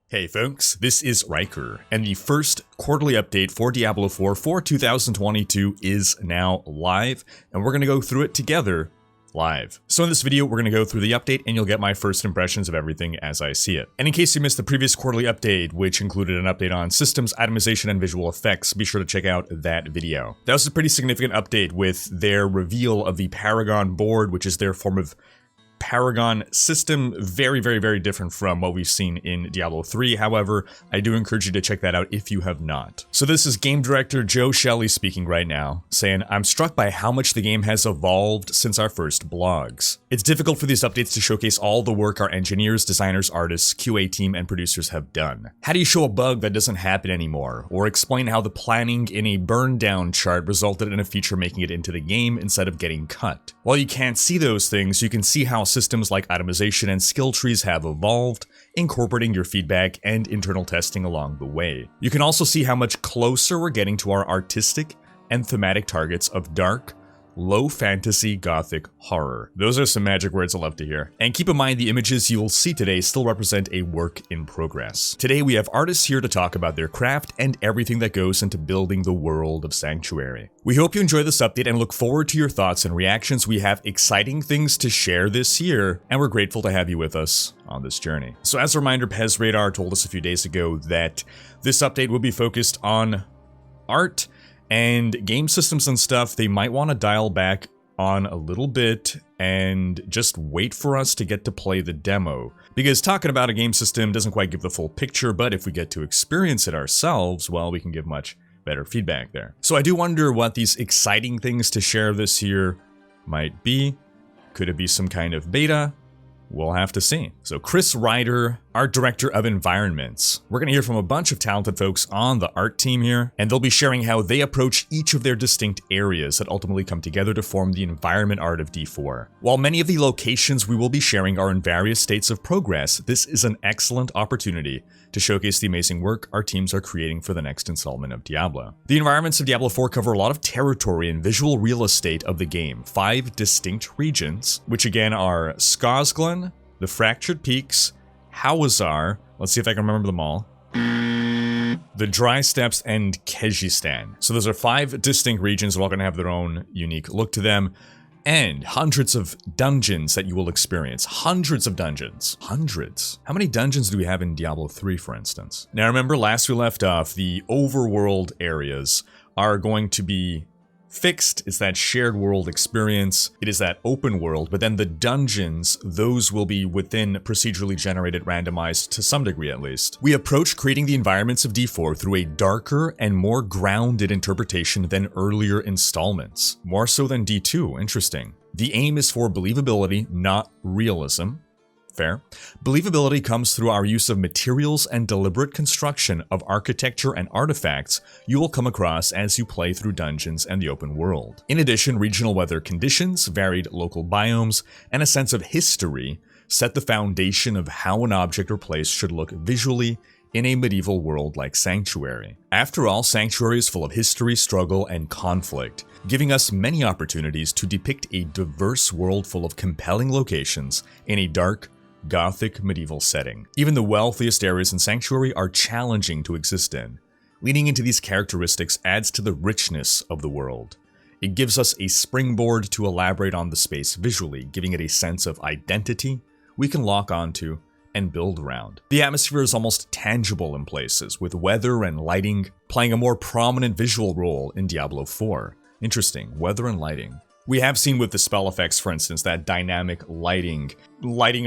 Hey folks, this is Riker, and the first quarterly update for Diablo 4 for 2022 is now live, and we're going to go through it together live. So in this video, we're going to go through the update, and you'll get my first impressions of everything as I see it. And in case you missed the previous quarterly update, which included an update on systems, itemization, and visual effects, be sure to check out that video. That was a pretty significant update with their reveal of the Paragon board, which is their form of Paragon system, very different from what we've seen in Diablo 3. However, I do encourage you to check that out if you have not. So this is game director Joe Shelley speaking right now, saying, "I'm struck by how much the game has evolved since our first blogs. It's difficult for these updates to showcase all the work our engineers, designers, artists, QA team, and producers have done. How do you show a bug that doesn't happen anymore? Or explain how the planning in a burn down chart resulted in a feature making it into the game instead of getting cut? While you can't see those things, you can see how systems like itemization and skill trees have evolved, incorporating your feedback and internal testing along the way. You can also see how much closer we're getting to our artistic and thematic targets of dark, low fantasy gothic horror." Those are some magic words I love to hear. And keep in mind, the images you'll see today still represent a work in progress. Today we have artists here to talk about their craft and everything that goes into building the world of Sanctuary. We hope you enjoy this update and look forward to your thoughts and reactions. We have exciting things to share this year, and we're grateful to have you with us on this journey. So as a reminder, Pez Radar told us a few days ago that this update will be focused on art and game systems and stuff. They might want to dial back on a little bit and just wait for us to get to play the demo. Because talking about a game system doesn't quite give the full picture, but if we get to experience it ourselves, well, we can give much better feedback there. So I do wonder what these exciting things to share this year might be. Could it be some kind of beta? We'll have to see. So Chris Ryder, art director of environments. We're going to hear from a bunch of talented folks on the art team here, and they'll be sharing how they approach each of their distinct areas that ultimately come together to form the environment art of D4. While many of the locations we will be sharing are in various states of progress, this is an excellent opportunity to showcase the amazing work our teams are creating for the next installment of Diablo. The environments of Diablo 4 cover a lot of territory and visual real estate of the game, 5 distinct regions, which again are Scosglen, the Fractured Peaks, Hawazar, let's see if I can remember them all, the Dry Steppes, and Kejistan. So those are 5 distinct regions. They're all going to have their own unique look to them, and hundreds of dungeons that you will experience. Hundreds of dungeons. Hundreds. How many dungeons do we have in Diablo 3, for instance? Now remember, last we left off, the overworld areas are going to be fixed. It's that shared world experience. It is that open world, but then the dungeons, those will be within procedurally generated, randomized to some degree at least. We approach creating the environments of D4 through a darker and more grounded interpretation than earlier installments. More so than D2, interesting. The aim is for believability, not realism. Fair. Believability comes through our use of materials and deliberate construction of architecture and artifacts you will come across as you play through dungeons and the open world. In addition, regional weather conditions, varied local biomes, and a sense of history set the foundation of how an object or place should look visually in a medieval world like Sanctuary. After all, Sanctuary is full of history, struggle, and conflict, giving us many opportunities to depict a diverse world full of compelling locations in a dark, gothic medieval setting. Even the wealthiest areas in Sanctuary are challenging to exist in. Leaning into these characteristics adds to the richness of the world. It gives us a springboard to elaborate on the space visually, giving it a sense of identity we can lock onto and build around. The atmosphere is almost tangible in places, with weather and lighting playing a more prominent visual role in Diablo 4. Interesting, weather and lighting. We have seen with the spell effects, for instance, that dynamic lighting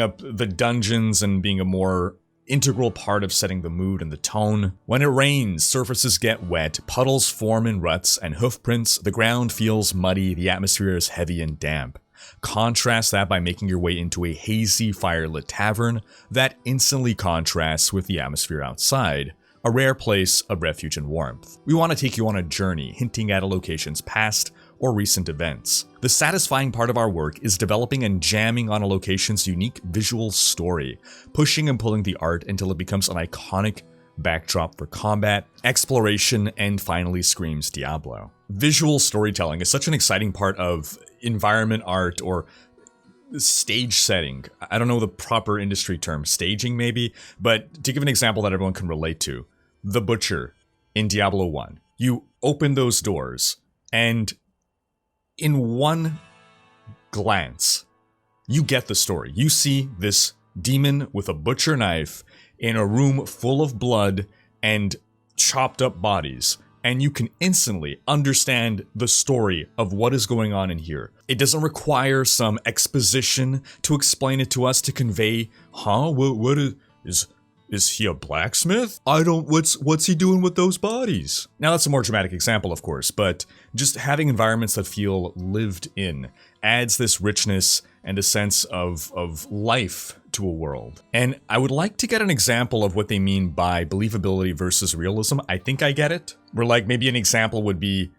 up the dungeons and being a more integral part of setting the mood and the tone. When it rains, surfaces get wet, puddles form in ruts and hoof prints, the ground feels muddy, the atmosphere is heavy and damp. Contrast that by making your way into a hazy, firelit tavern that instantly contrasts with the atmosphere outside, a rare place of refuge and warmth. We want to take you on a journey, hinting at a location's past or recent events. The satisfying part of our work is developing and jamming on a location's unique visual story, pushing and pulling the art until it becomes an iconic backdrop for combat, exploration, and finally screams Diablo. Visual storytelling is such an exciting part of environment art, or stage setting. I don't know the proper industry term, staging maybe, but to give an example that everyone can relate to, the Butcher in Diablo 1. You open those doors, and in one glance, you get the story. You see this demon with a butcher knife in a room full of blood and chopped up bodies, and you can instantly understand the story of what is going on in here. It doesn't require some exposition to explain it to us, to convey, what is he a blacksmith? What's he doing with those bodies? Now that's a more dramatic example, of course, but just having environments that feel lived in adds this richness and a sense of life to a world. And I would like to get an example of what they mean by believability versus realism. I think I get it. Where like maybe an example would be,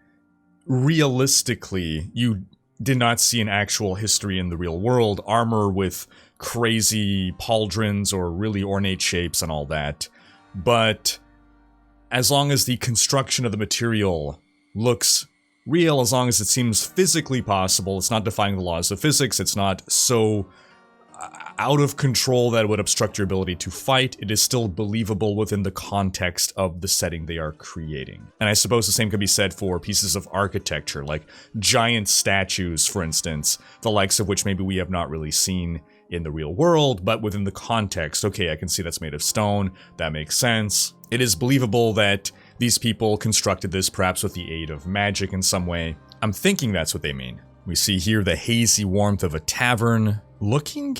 realistically, you did not see an actual history in the real world, armor with crazy pauldrons or really ornate shapes and all that. But as long as the construction of the material looks real, as long as it seems physically possible, it's not defying the laws of physics, it's not so out of control that it would obstruct your ability to fight, it is still believable within the context of the setting they are creating. And I suppose the same could be said for pieces of architecture, like giant statues, for instance, the likes of which maybe we have not really seen in the real world, but within the context, okay, I can see that's made of stone, that makes sense. It is believable that these people constructed this perhaps with the aid of magic in some way. I'm thinking that's what they mean. We see here the hazy warmth of a tavern. Looking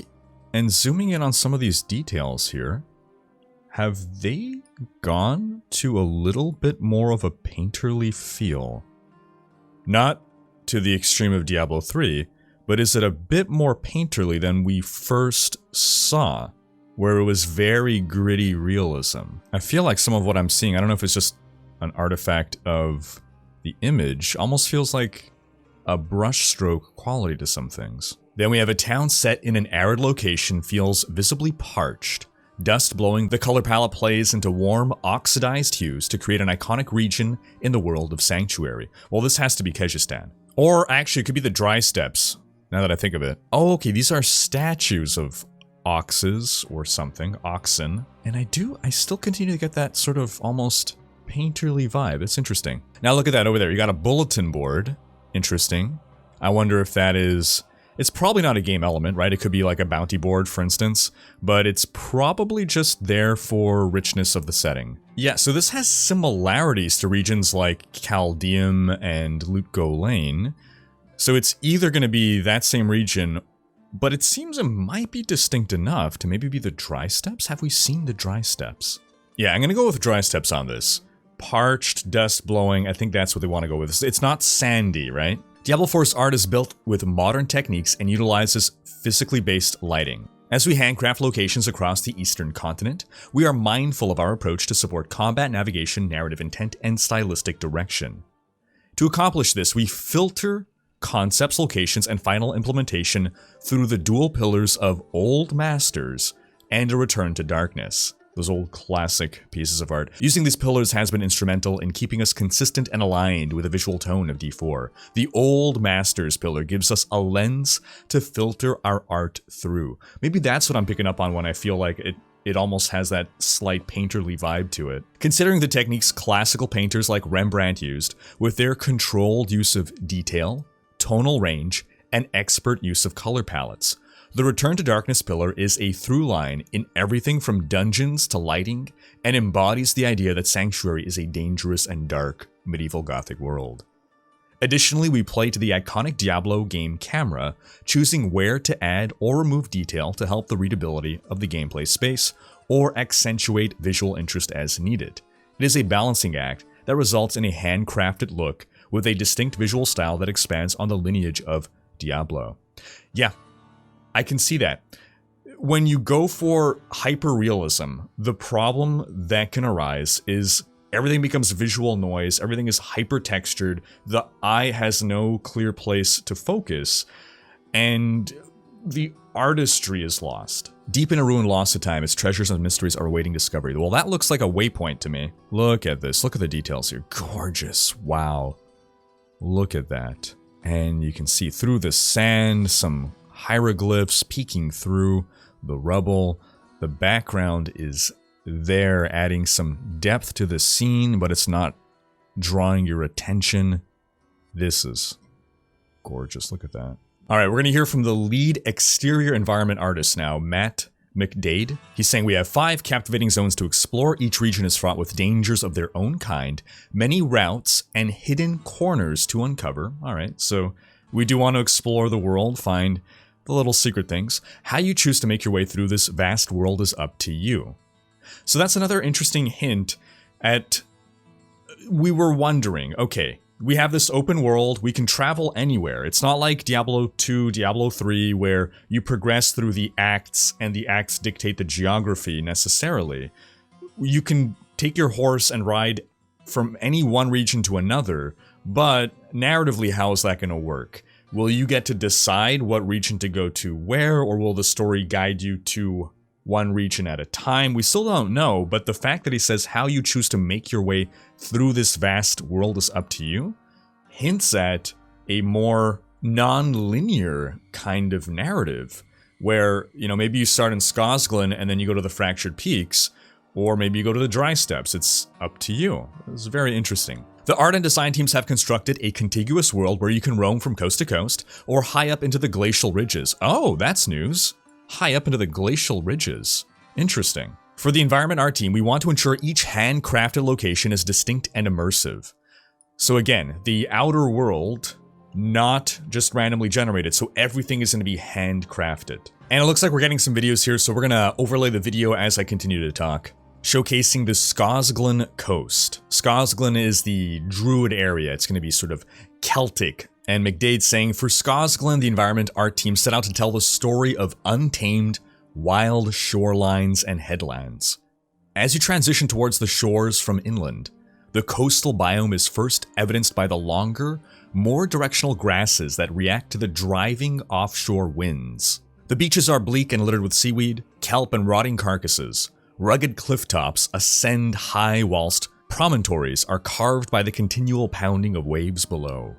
and zooming in on some of these details here, have they gone to a little bit more of a painterly feel? Not to the extreme of Diablo 3, but is it a bit more painterly than we first saw, where it was very gritty realism? I feel like some of what I'm seeing, I don't know if it's just an artifact of the image, almost feels like a brushstroke quality to some things. Then we have a town set in an arid location, feels visibly parched. Dust blowing, the color palette plays into warm, oxidized hues to create an iconic region in the world of Sanctuary. Well, this has to be Kyovashad. Or actually, it could be the Dry Steppes, now that I think of it. Oh, okay, these are statues of oxes or something, oxen. And I still continue to get that sort of almost painterly vibe. It's interesting. Now look at that over there. You got a bulletin board. Interesting. I wonder if that is... It's probably not a game element, right? It could be like a bounty board, for instance, but it's probably just there for richness of the setting. Yeah, so this has similarities to regions like Chaldeum and Lutgo Lane. So it's either going to be that same region, but it seems it might be distinct enough to maybe be the Dry Steppes. Have we seen the Dry Steppes? Yeah, I'm going to go with Dry Steppes on this. Parched, dust blowing, I think that's what they want to go with. It's not sandy, right? Diablo 4's art is built with modern techniques and utilizes physically based lighting. As we handcraft locations across the eastern continent, we are mindful of our approach to support combat, navigation, narrative intent, and stylistic direction. To accomplish this, we filter concepts, locations, and final implementation through the dual pillars of Old Masters and A Return to Darkness. Those old classic pieces of art. Using these pillars has been instrumental in keeping us consistent and aligned with the visual tone of D4. The Old Masters pillar gives us a lens to filter our art through. Maybe that's what I'm picking up on when I feel like it almost has that slight painterly vibe to it. Considering the techniques classical painters like Rembrandt used, with their controlled use of detail, tonal range, and expert use of color palettes, the Return to Darkness pillar is a through line in everything from dungeons to lighting, and embodies the idea that Sanctuary is a dangerous and dark medieval Gothic world. Additionally, we play to the iconic Diablo game camera, choosing where to add or remove detail to help the readability of the gameplay space, or accentuate visual interest as needed. It is a balancing act that results in a handcrafted look with a distinct visual style that expands on the lineage of Diablo. Yeah, I can see that. When you go for hyper-realism, the problem that can arise is everything becomes visual noise, everything is hyper-textured, the eye has no clear place to focus, and the artistry is lost. Deep in a ruin lost to time, its treasures and mysteries are awaiting discovery. Well, that looks like a waypoint to me. Look at this, look at the details here. Gorgeous, wow. Look at that. And you can see through the sand some hieroglyphs peeking through the rubble. The background is there, adding some depth to the scene, but it's not drawing your attention. This is gorgeous. Look at that. All right, we're going to hear from the lead exterior environment artist now, Matt McDade. He's saying we have 5 captivating zones to explore. Each region is fraught with dangers of their own kind, many routes and hidden corners to uncover. All right, so we do want to explore the world, find the little secret things. How you choose to make your way through this vast world is up to you. So that's another interesting hint at, we were wondering, okay, we have this open world, we can travel anywhere. It's not like Diablo 2, Diablo 3, where you progress through the acts and the acts dictate the geography necessarily. You can take your horse and ride from any one region to another, but narratively, how is that going to work? Will you get to decide what region to go to where, or will the story guide you to one region at a time? We still don't know, but the fact that he says how you choose to make your way through this vast world is up to you hints at a more non-linear kind of narrative where, you know, maybe you start in Scosglen and then you go to the Fractured Peaks, or maybe you go to the Dry Steppes. It's up to you. It's very interesting. The art and design teams have constructed a contiguous world where you can roam from coast to coast or high up into the glacial ridges. Oh, that's news. High up into the glacial ridges. Interesting. For the environment art team, we want to ensure each handcrafted location is distinct and immersive. So again, the outer world, not just randomly generated, so everything is going to be handcrafted. And it looks like we're getting some videos here, so we're going to overlay the video as I continue to talk. Showcasing the Scosglen coast. Scosglen is the druid area. It's going to be sort of Celtic. And McDade saying, for Scosglen, the environment art team set out to tell the story of untamed, wild shorelines and headlands. As you transition towards the shores from inland, the coastal biome is first evidenced by the longer, more directional grasses that react to the driving offshore winds. The beaches are bleak and littered with seaweed, kelp, and rotting carcasses. Rugged cliff tops ascend high whilst promontories are carved by the continual pounding of waves below.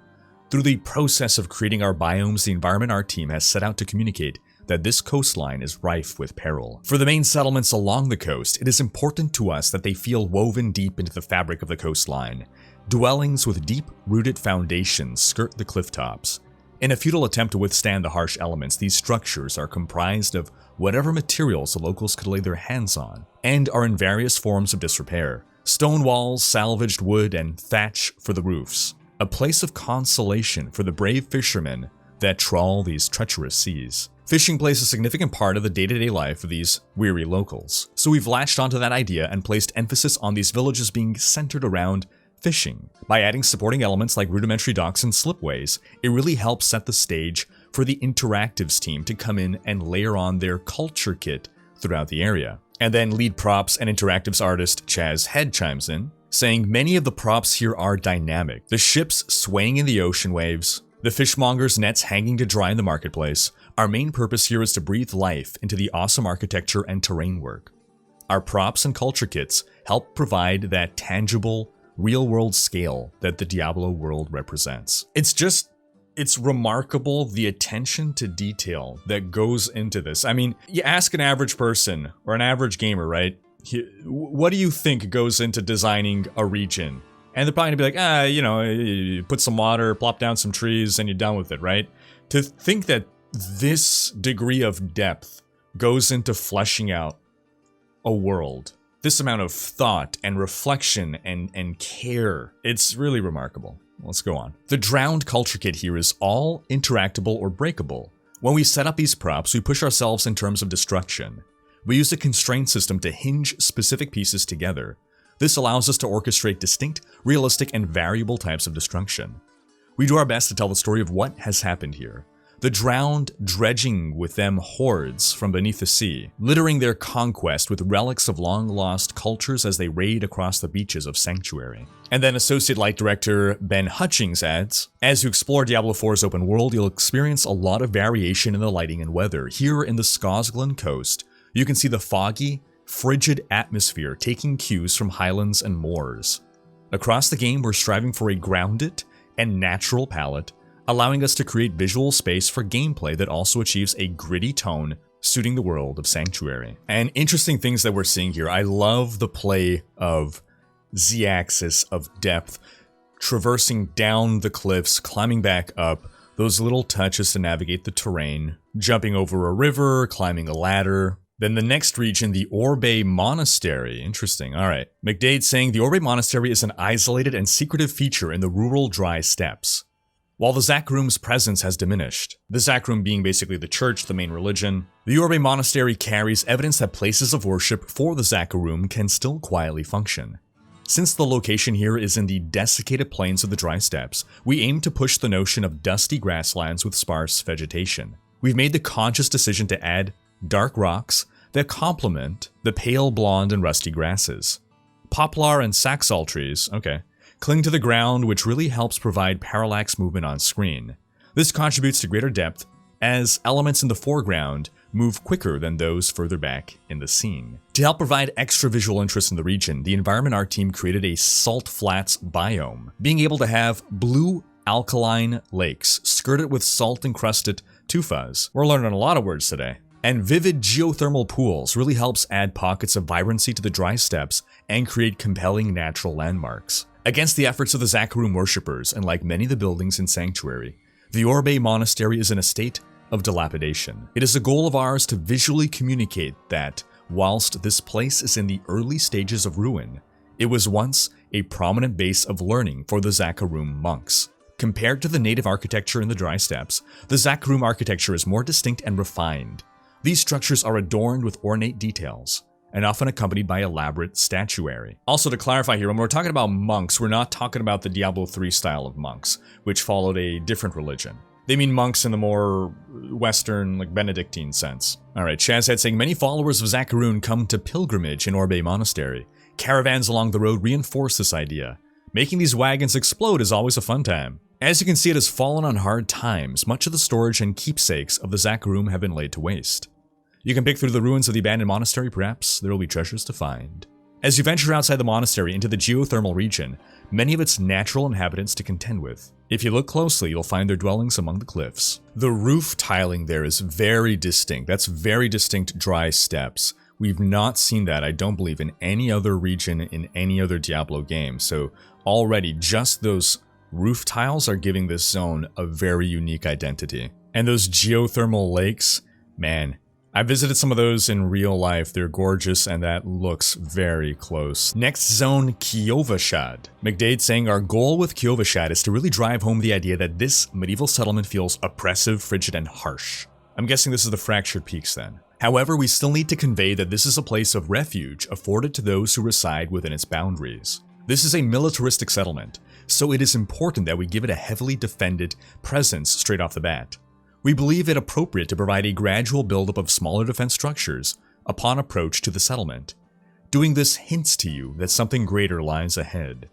Through the process of creating our biomes, the environment art team has set out to communicate that this coastline is rife with peril. For the main settlements along the coast, it is important to us that they feel woven deep into the fabric of the coastline. Dwellings with deep-rooted foundations skirt the cliff tops. In a futile attempt to withstand the harsh elements, these structures are comprised of whatever materials the locals could lay their hands on, and are in various forms of disrepair. Stone walls, salvaged wood, and thatch for the roofs. A place of consolation for the brave fishermen that trawl these treacherous seas. Fishing plays a significant part of the day-to-day life of these weary locals, so we've latched onto that idea and placed emphasis on these villages being centered around fishing. By adding supporting elements like rudimentary docks and slipways, it really helps set the stage for the interactives team to come in and layer on their culture kit throughout the area. And then lead props and interactives artist Chaz Head chimes in, saying many of the props here are dynamic. The ships swaying in the ocean waves, the fishmonger's nets hanging to dry in the marketplace. Our main purpose here is to breathe life into the awesome architecture and terrain work. Our props and culture kits help provide that tangible, real-world scale that the Diablo world represents. It's remarkable the attention to detail that goes into this. I mean, you ask an average person or an average gamer, right? What do you think goes into designing a region? And they're probably gonna be like, you put some water, plop down some trees, and you're done with it, right? To think that this degree of depth goes into fleshing out a world, this amount of thought and reflection and care, it's really remarkable. Let's go on. The drowned culture kit here is all interactable or breakable. When we set up these props, we push ourselves in terms of destruction. We use a constraint system to hinge specific pieces together. This allows us to orchestrate distinct, realistic, and variable types of destruction. We do our best to tell the story of what has happened here. The drowned dredging with them hordes from beneath the sea, littering their conquest with relics of long-lost cultures as they raid across the beaches of Sanctuary. And then Associate Light Director Ben Hutchings adds, as you explore Diablo 4's open world, you'll experience a lot of variation in the lighting and weather. Here in the Scosglen coast, you can see the foggy, frigid atmosphere taking cues from highlands and moors. Across the game, we're striving for a grounded and natural palette, allowing us to create visual space for gameplay that also achieves a gritty tone suiting the world of Sanctuary. And interesting things that we're seeing here. I love the play of Z-axis of depth, traversing down the cliffs, climbing back up, those little touches to navigate the terrain, jumping over a river, climbing a ladder. Then the next region, the Orbei monastery. Interesting. All right. McDade saying the Orbei monastery is an isolated and secretive feature in the rural dry steppes. While the Zakrum's presence has diminished, the Zakrum being basically the church, the main religion, the Orbei monastery carries evidence that places of worship for the Zakrum can still quietly function. Since the location here is in the desiccated plains of the dry steppes, we aim to push the notion of dusty grasslands with sparse vegetation. We've made the conscious decision to add dark rocks that complement the pale blonde and rusty grasses. Poplar and saxal trees, cling to the ground, which really helps provide parallax movement on screen. This contributes to greater depth as elements in the foreground move quicker than those further back in the scene. To help provide extra visual interest in the region, the environment art team created a salt flats biome, being able to have blue alkaline lakes skirted with salt-encrusted tufas. We're learning a lot of words today. And vivid geothermal pools really helps add pockets of vibrancy to the dry steppes and create compelling natural landmarks. Against the efforts of the Zakrum worshippers, and like many of the buildings in Sanctuary, the Orbei monastery is in a state of dilapidation. It is a goal of ours to visually communicate that, whilst this place is in the early stages of ruin, it was once a prominent base of learning for the Zakrum monks. Compared to the native architecture in the dry steppes, the Zakrum architecture is more distinct and refined. These structures are adorned with ornate details, and often accompanied by elaborate statuary. Also, to clarify here, when we're talking about monks, we're not talking about the Diablo 3 style of monks, which followed a different religion. They mean monks in the more Western, like Benedictine sense. Alright, Chazhead saying, many followers of Zakharun come to pilgrimage in Orbei Monastery. Caravans along the road reinforce this idea. Making these wagons explode is always a fun time. As you can see, it has fallen on hard times. Much of the storage and keepsakes of the Zakharum have been laid to waste. You can pick through the ruins of the abandoned monastery, perhaps there will be treasures to find. As you venture outside the monastery into the geothermal region, many of its natural inhabitants to contend with. If you look closely, you'll find their dwellings among the cliffs. The roof tiling there is very distinct. That's very distinct dry steppes. We've not seen that, I don't believe, in any other region in any other Diablo game. So already, just those roof tiles are giving this zone a very unique identity. And those geothermal lakes, man, I visited some of those in real life. They're gorgeous and that looks very close. Next zone, Kyovashad. McDade saying our goal with Kyovashad is to really drive home the idea that this medieval settlement feels oppressive, frigid, and harsh. I'm guessing this is the Fractured Peaks then. However, we still need to convey that this is a place of refuge afforded to those who reside within its boundaries. This is a militaristic settlement, so it is important that we give it a heavily defended presence straight off the bat. We believe it appropriate to provide a gradual buildup of smaller defense structures upon approach to the settlement. Doing this hints to you that something greater lies ahead.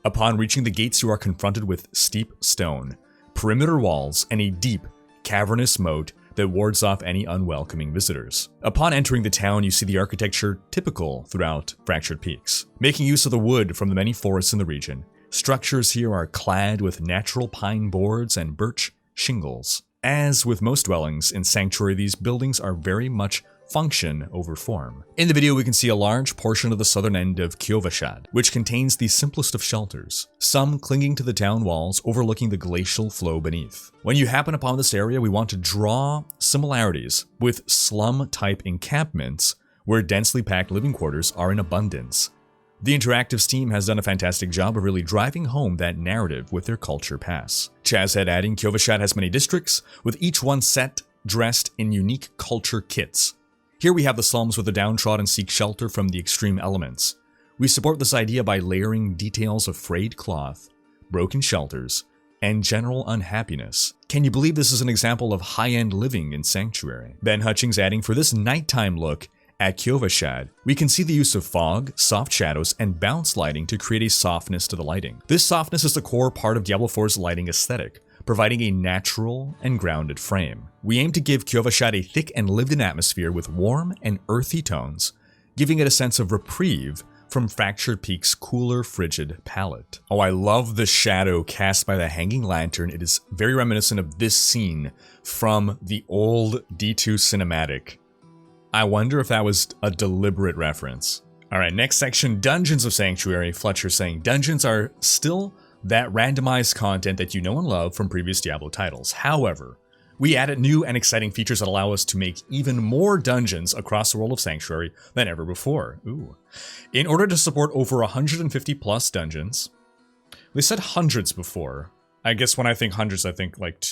Upon reaching the gates, you are confronted with steep stone, perimeter walls, and a deep, cavernous moat that wards off any unwelcoming visitors. Upon entering the town, you see the architecture typical throughout Fractured Peaks. Making use of the wood from the many forests in the region, structures here are clad with natural pine boards and birch shingles. As with most dwellings in Sanctuary, these buildings are very much function over form. In the video, we can see a large portion of the southern end of Kyovashad, which contains the simplest of shelters, some clinging to the town walls overlooking the glacial flow beneath. When you happen upon this area, we want to draw similarities with slum-type encampments where densely packed living quarters are in abundance. The Interactives team has done a fantastic job of really driving home that narrative with their culture pass. Chazhead adding, Kyovashad has many districts, with each one set, dressed in unique culture kits. Here we have the slums where the downtrodden seek shelter from the extreme elements. We support this idea by layering details of frayed cloth, broken shelters, and general unhappiness. Can you believe this is an example of high-end living in Sanctuary? Ben Hutchings adding, for this nighttime look at Kyovashad, we can see the use of fog, soft shadows, and bounce lighting to create a softness to the lighting. This softness is the core part of Diablo 4's lighting aesthetic, providing a natural and grounded frame. We aim to give Kyovashad a thick and lived-in atmosphere with warm and earthy tones, giving it a sense of reprieve from Fractured Peak's cooler, frigid palette. Oh, I love the shadow cast by the hanging lantern. It is very reminiscent of this scene from the old D2 cinematic. I wonder if that was a deliberate reference. Alright, next section, Dungeons of Sanctuary. Fletcher saying, dungeons are still that randomized content that you know and love from previous Diablo titles. However, we added new and exciting features that allow us to make even more dungeons across the world of Sanctuary than ever before. Ooh. In order to support over 150 plus dungeons, they said hundreds before. I guess when I think hundreds, I think like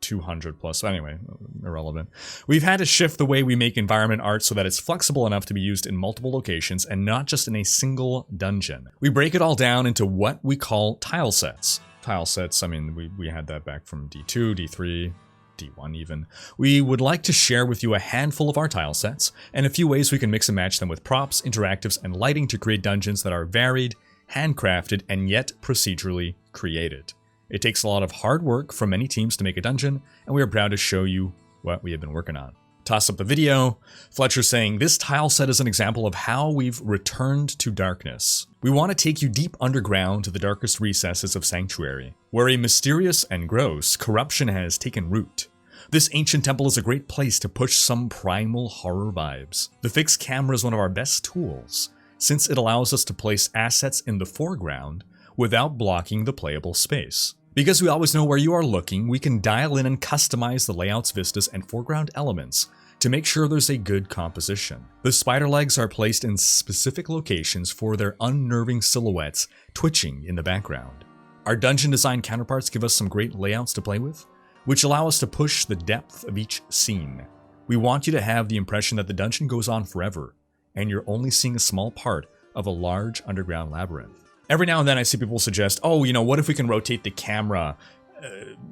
200 plus. Anyway, irrelevant. We've had to shift the way we make environment art so that it's flexible enough to be used in multiple locations and not just in a single dungeon. We break it all down into what we call tile sets. Tile sets, I mean, we had that back from D2, D3, D1 even. We would like to share with you a handful of our tile sets and a few ways we can mix and match them with props, interactives, and lighting to create dungeons that are varied, handcrafted, and yet procedurally created. It takes a lot of hard work from many teams to make a dungeon, and we are proud to show you what we have been working on. Toss up the video. Fletcher saying, this tile set is an example of how we've returned to darkness. We want to take you deep underground to the darkest recesses of Sanctuary, where a mysterious and gross corruption has taken root. This ancient temple is a great place to push some primal horror vibes. The fixed camera is one of our best tools, since it allows us to place assets in the foreground without blocking the playable space. Because we always know where you are looking, we can dial in and customize the layouts, vistas, and foreground elements to make sure there's a good composition. The spider legs are placed in specific locations for their unnerving silhouettes twitching in the background. Our dungeon design counterparts give us some great layouts to play with, which allow us to push the depth of each scene. We want you to have the impression that the dungeon goes on forever, and you're only seeing a small part of a large underground labyrinth. Every now and then I see people suggest, oh, you know, what if we can rotate the camera?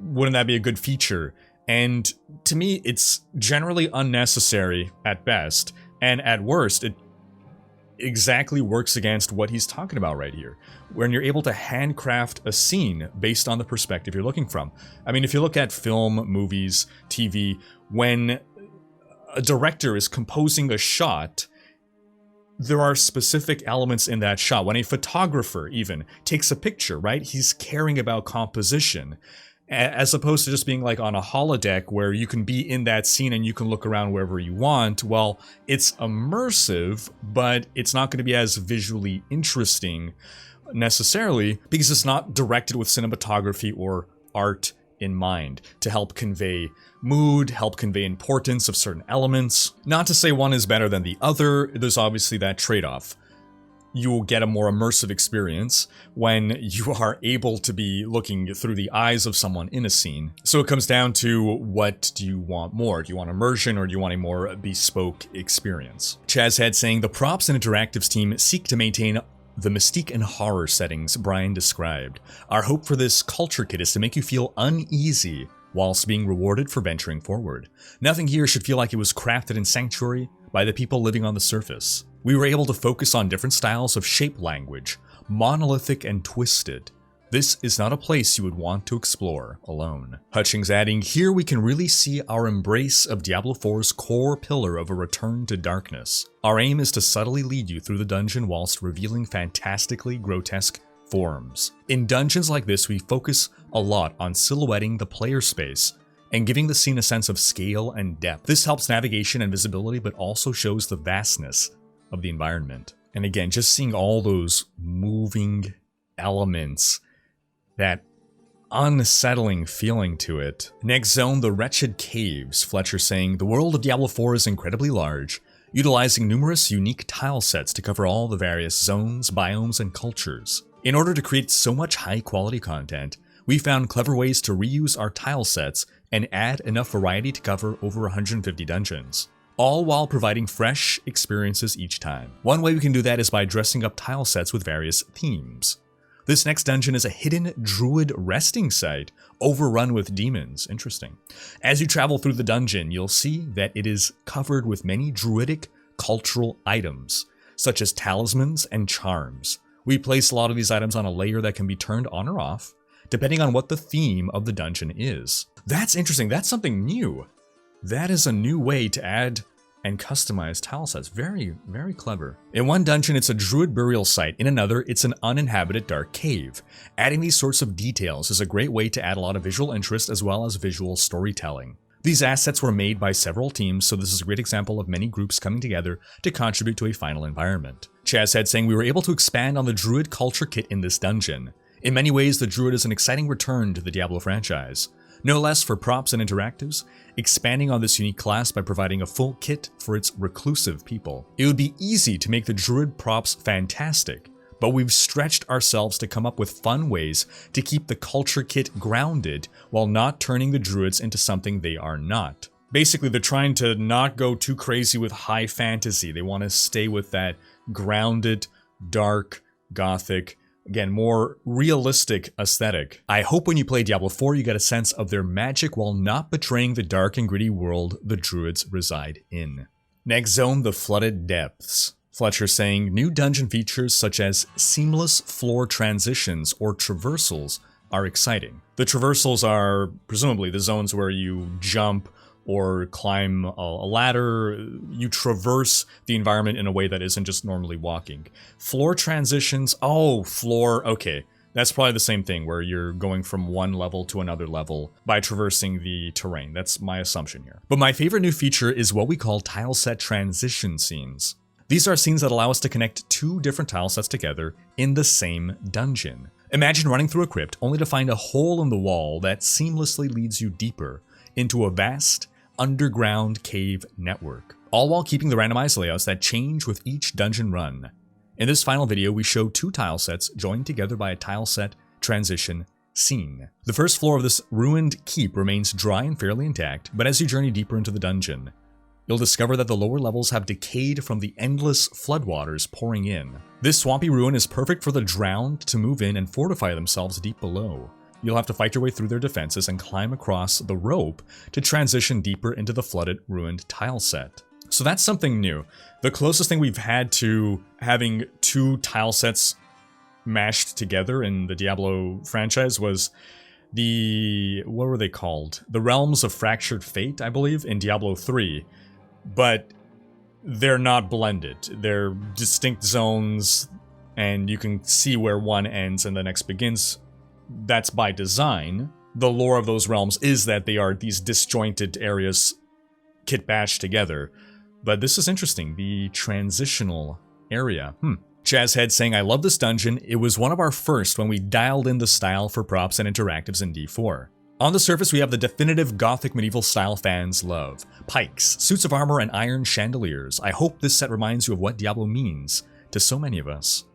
Wouldn't that be a good feature? And to me, it's generally unnecessary at best, and at worst, it exactly works against what he's talking about right here, when you're able to handcraft a scene based on the perspective you're looking from. I mean, if you look at film, movies, TV, when a director is composing a shot, there are specific elements in that shot. When a photographer even takes a picture, right, he's caring about composition, as opposed to just being like on a holodeck where you can be in that scene and you can look around wherever you want. Well, it's immersive, but it's not going to be as visually interesting necessarily because it's not directed with cinematography or art in mind to help convey mood, help convey importance of certain elements. Not to say one is better than the other, there's obviously that trade-off. You will get a more immersive experience when you are able to be looking through the eyes of someone in a scene. So it comes down to, what do you want more? Do you want immersion or do you want a more bespoke experience? Chazhead saying, the props and interactives team seek to maintain the mystique and horror settings Brian described. Our hope for this culture kit is to make you feel uneasy whilst being rewarded for venturing forward. Nothing here should feel like it was crafted in Sanctuary by the people living on the surface. We were able to focus on different styles of shape language, monolithic and twisted. This is not a place you would want to explore alone. Hutchings adding, here we can really see our embrace of Diablo 4's core pillar of a return to darkness. Our aim is to subtly lead you through the dungeon whilst revealing fantastically grotesque forms. In dungeons like this, we focus a lot on silhouetting the player space and giving the scene a sense of scale and depth. This helps navigation and visibility, but also shows the vastness of the environment. And again, just seeing all those moving elements, that unsettling feeling to it. Next zone, the Wretched Caves. Fletcher saying, the world of Diablo 4 is incredibly large, utilizing numerous unique tile sets to cover all the various zones, biomes, and cultures. In order to create so much high-quality content, we found clever ways to reuse our tile sets and add enough variety to cover over 150 dungeons, all while providing fresh experiences each time. One way we can do that is by dressing up tile sets with various themes. This next dungeon is a hidden druid resting site overrun with demons. Interesting. As you travel through the dungeon, you'll see that it is covered with many druidic cultural items, such as talismans and charms. We place a lot of these items on a layer that can be turned on or off, depending on what the theme of the dungeon is. That's interesting. That's something new. That is a new way to add and customized tile sets. Very, very clever. In one dungeon, it's a druid burial site. In another, it's an uninhabited dark cave. Adding these sorts of details is a great way to add a lot of visual interest as well as visual storytelling. These assets were made by several teams, so this is a great example of many groups coming together to contribute to a final environment. Chazhead saying we were able to expand on the druid culture kit in this dungeon. In many ways, the druid is an exciting return to the Diablo franchise. No less for props and interactives, expanding on this unique class by providing a full kit for its reclusive people. It would be easy to make the druid props fantastic, but we've stretched ourselves to come up with fun ways to keep the culture kit grounded while not turning the druids into something they are not. Basically, they're trying to not go too crazy with high fantasy. They want to stay with that grounded, dark, gothic, again, more realistic aesthetic. I hope when you play Diablo 4, you get a sense of their magic while not betraying the dark and gritty world the druids reside in. Next zone, the Flooded Depths. Fletcher saying, new dungeon features such as seamless floor transitions or traversals are exciting. The traversals are presumably the zones where you jump or climb a ladder, you traverse the environment in a way that isn't just normally walking. Floor transitions, okay. That's probably the same thing, where you're going from one level to another level by traversing the terrain. That's my assumption here. But my favorite new feature is what we call tileset transition scenes. These are scenes that allow us to connect two different tilesets together in the same dungeon. Imagine running through a crypt only to find a hole in the wall that seamlessly leads you deeper into a vast, underground cave network, all while keeping the randomized layouts that change with each dungeon run. In this final video, we show two tilesets joined together by a tileset transition scene. The first floor of this ruined keep remains dry and fairly intact, but as you journey deeper into the dungeon, you'll discover that the lower levels have decayed from the endless floodwaters pouring in. This swampy ruin is perfect for the drowned to move in and fortify themselves deep below. You'll have to fight your way through their defenses and climb across the rope to transition deeper into the flooded, ruined tile set. So that's something new. The closest thing we've had to having two tile sets mashed together in the Diablo franchise was what were they called? The Realms of Fractured Fate, I believe, in Diablo 3. But they're not blended. They're distinct zones, and you can see where one ends and the next begins. That's by design. The lore of those realms is that they are these disjointed areas kit bashed together. But this is interesting, the transitional area. Chazhead saying, I love this dungeon. It was one of our first when we dialed in the style for props and interactives in D4. On the surface, we have the definitive Gothic medieval style fans love. Pikes, suits of armor, and iron chandeliers. I hope this set reminds you of what Diablo means to so many of us.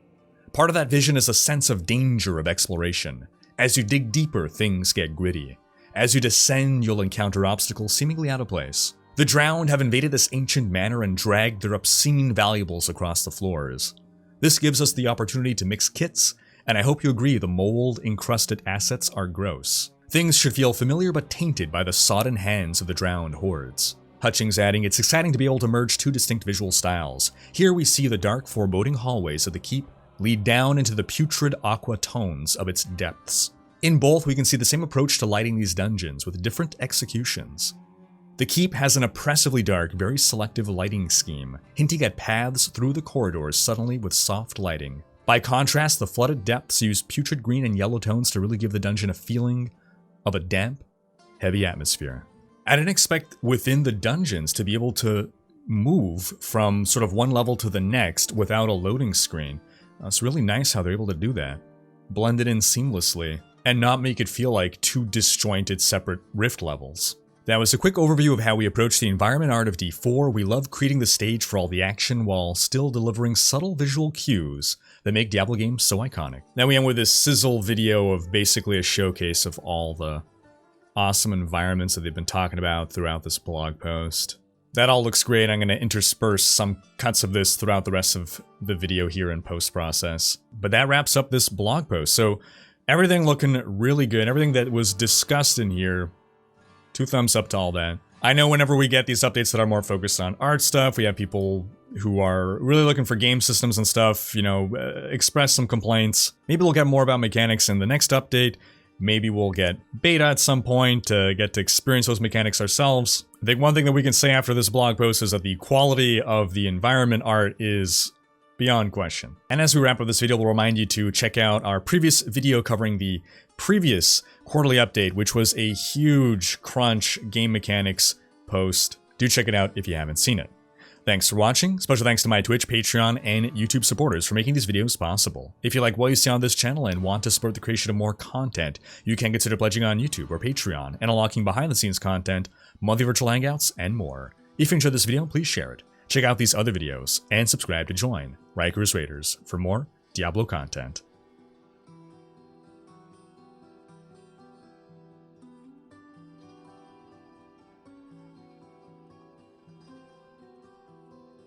Part of that vision is a sense of danger of exploration. As you dig deeper, things get gritty. As you descend, you'll encounter obstacles seemingly out of place. The drowned have invaded this ancient manor and dragged their obscene valuables across the floors. This gives us the opportunity to mix kits, and I hope you agree the mold-encrusted assets are gross. Things should feel familiar but tainted by the sodden hands of the drowned hordes. Hutchings adding, it's exciting to be able to merge two distinct visual styles. Here we see the dark, foreboding hallways of the keep lead down into the putrid aqua tones of its depths. In both, we can see the same approach to lighting these dungeons with different executions. The keep has an oppressively dark, very selective lighting scheme, hinting at paths through the corridors suddenly with soft lighting. By contrast, the flooded depths use putrid green and yellow tones to really give the dungeon a feeling of a damp, heavy atmosphere. I didn't expect within the dungeons to be able to move from sort of one level to the next without a loading screen. It's really nice how they're able to do that. Blend it in seamlessly and not make it feel like two disjointed separate rift levels. That was a quick overview of how we approach the environment art of D4. We love creating the stage for all the action while still delivering subtle visual cues that make Diablo games so iconic. Now we end with this sizzle video of basically a showcase of all the awesome environments that they've been talking about throughout this blog post. That all looks great. I'm going to intersperse some cuts of this throughout the rest of the video here in post-process. But that wraps up this blog post. So everything looking really good. Everything that was discussed in here, 2 thumbs up to all that. I know whenever we get these updates that are more focused on art stuff, we have people who are really looking for game systems and stuff, you know, express some complaints. Maybe we'll get more about mechanics in the next update. Maybe we'll get beta at some point to get to experience those mechanics ourselves. I think one thing that we can say after this blog post is that the quality of the environment art is beyond question. And as we wrap up this video, we'll remind you to check out our previous video covering the previous quarterly update, which was a huge crunch game mechanics post. Do check it out if you haven't seen it. Thanks for watching. Special thanks to my Twitch, Patreon, and YouTube supporters for making these videos possible. If you like what you see on this channel and want to support the creation of more content, you can consider pledging on YouTube or Patreon and unlocking behind-the-scenes content, monthly virtual hangouts, and more. If you enjoyed this video, please share it. Check out these other videos and subscribe to join Riker's Raiders for more Diablo content.